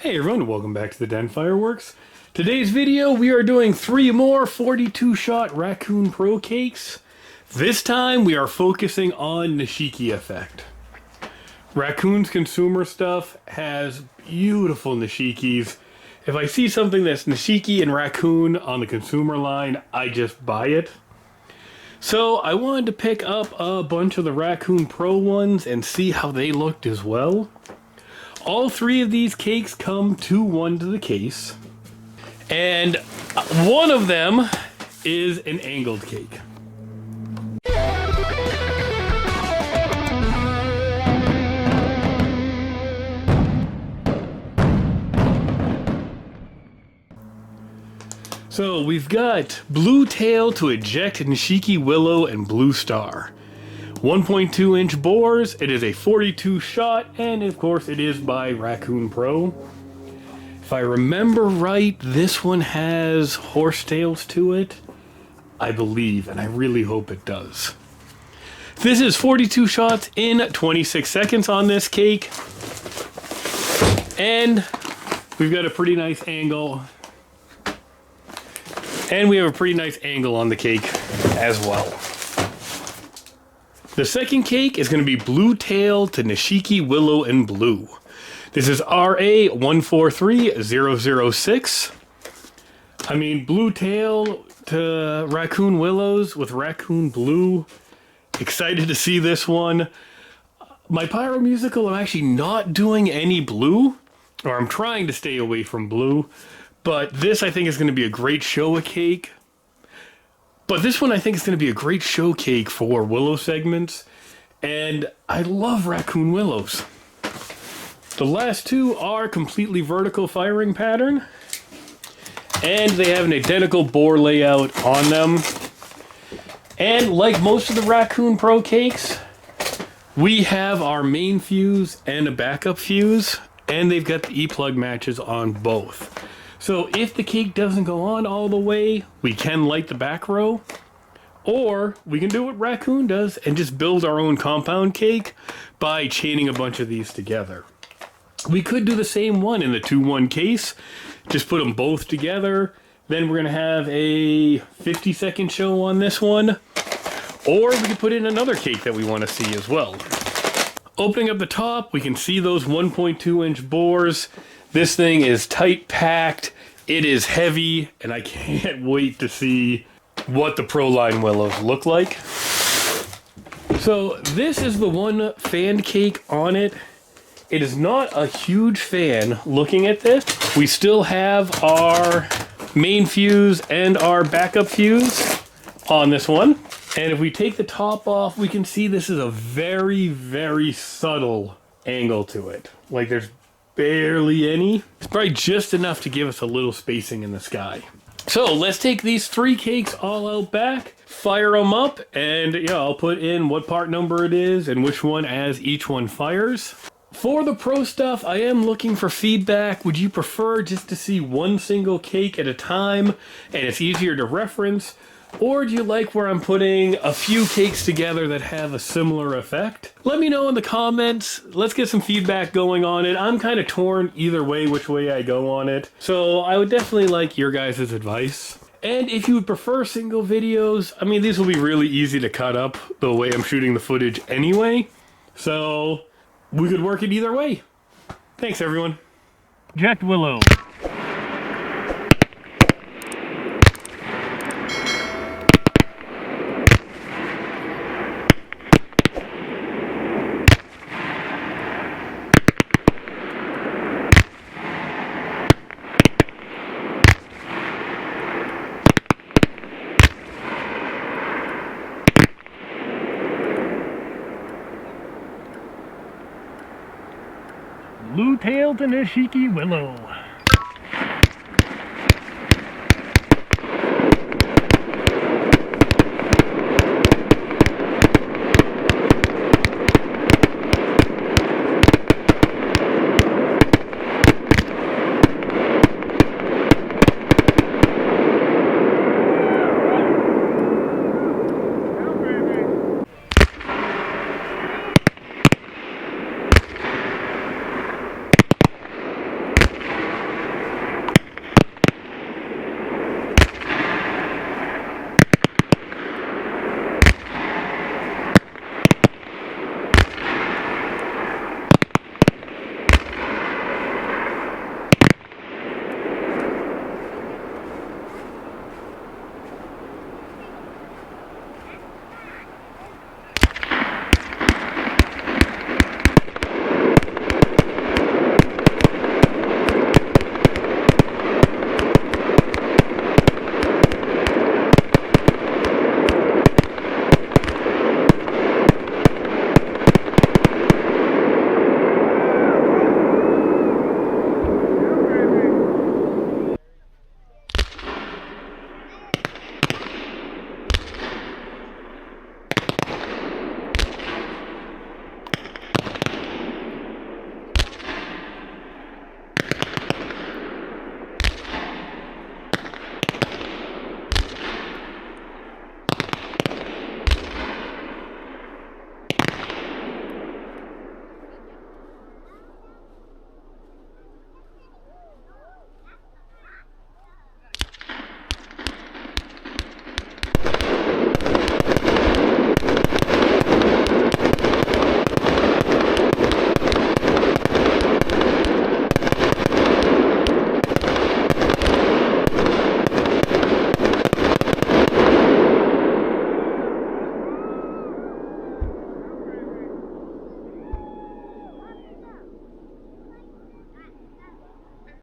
Hey everyone, welcome back to the Den Fireworks. Today's video, we are doing 3 more 42-shot Raccoon Pro cakes. This time, we are focusing on Nishiki effect. Raccoon's consumer stuff has beautiful Nishikis. If I see something that's Nishiki and Raccoon on the consumer line, I just buy it. So I wanted to pick up a bunch of the Raccoon Pro ones and see how they looked as well. All 3 of these cakes come 2-1 to the case, and one of them is an angled cake. So we've got Blue Tail to Eject, Nishiki, Willow, and Blue Star. 1.2 inch bores, it is a 42 shot, and of course it is by Raccoon Pro. If I remember right, this one has horsetails to it, I believe, and I really hope it does. This is 42 shots in 26 seconds on this cake, and we've got a pretty nice angle, and we have a pretty nice angle on the cake as well. The second cake is going to be Blue Tail to Nishiki, Willow, and Blue. This is RA143006. I mean, Blue Tail to Raccoon Willows with Raccoon Blue. Excited to see this one. My Pyro Musical, I'm actually not doing any blue, or I'm trying to stay away from blue, but this I think is going to be a great show cake. But this one I think is going to be a great show cake for Willow segments. And I love Raccoon Willows. The last 2 are completely vertical firing pattern. And they have an identical bore layout on them. And like most of the Raccoon Pro cakes, we have our main fuse and a backup fuse. And they've got the E-plug matches on both. So if the cake doesn't go on all the way, we can light the back row, or we can do what Raccoon does and just build our own compound cake by chaining a bunch of these together. We could do the same one in the 2-1 case, just put them both together, then we're going to have a 50-second show on this one, or we could put in another cake that we want to see as well. Opening up the top, we can see those 1.2 inch bores. This thing is tight packed, it is heavy, and I can't wait to see what the ProLine Willows look like. So this is the one fan cake on it. It is not a huge fan looking at this. We still have our main fuse and our backup fuse on this one. And if we take the top off, we can see this is a very, very subtle angle to it. Like there's barely any. It's probably just enough to give us a little spacing in the sky. So let's take these 3 cakes all out back, fire them up, and yeah, I'll put in what part number it is and which one as each one fires. For the pro stuff, I am looking for feedback. Would you prefer just to see one single cake at a time and it's easier to reference? Or do you like where I'm putting a few cakes together that have a similar effect? Let me know in the comments. Let's get some feedback going on it. I'm kind of torn either way which way I go on it. So I would definitely like your guys' advice. And if you would prefer single videos, I mean, these will be really easy to cut up the way I'm shooting the footage anyway. So we could work it either way. Thanks, everyone. Eject Willow. Blue Tail to Nishiki Willow.